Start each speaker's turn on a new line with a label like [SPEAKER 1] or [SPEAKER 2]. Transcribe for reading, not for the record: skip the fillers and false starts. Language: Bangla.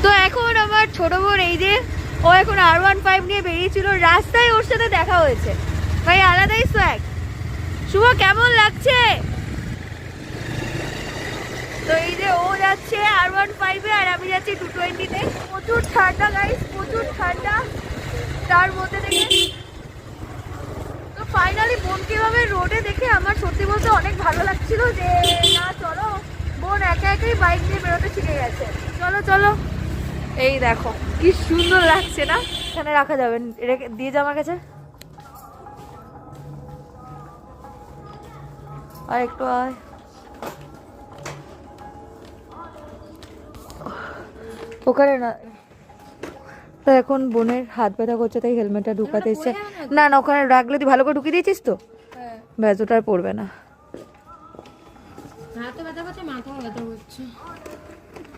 [SPEAKER 1] তো এখন আমার ছোট বোন এই যে ও এখন R15 নিয়ে বেরিয়েছিল, রাস্তায় ওর সাথে দেখা হয়েছে। ভাই আলাদাই সোয়াগ। শুভ কেমন লাগছে? তো এই যে ও যাচ্ছে R15 এ আর আমি যাচ্ছি 220 তে। প্রচুর ঠান্ডা গাইস, প্রচুর ঠান্ডা। তার মধ্যে থেকে তো ফাইনালি বোনকে এভাবে রোডে দেখে আমার সত্যি বলতে অনেক ভালো লাগছিল যে না চলো, বোন একা একাই বাইক নিয়ে বেরোতে শিখে গেছে। চলো চলো। এই দেখো কি সুন্দর লাগছে না? এখানে রাখা যাবে, রেখে দিয়ে যা আমার কাছে। আর একটু আয়। ওখানে না, তো এখন বোনের হাত ব্যথা করছে তাই হেলমেটটা ঢুকাতে এসছে। না না ওখানে রাখলে তুই ভালো করে ঢুকিয়ে দিয়েছিস তো? ব্যাস ওটা আর পড়বে না।
[SPEAKER 2] হাতে ব্যথা করছে, মাথাও ব্যথা করছে।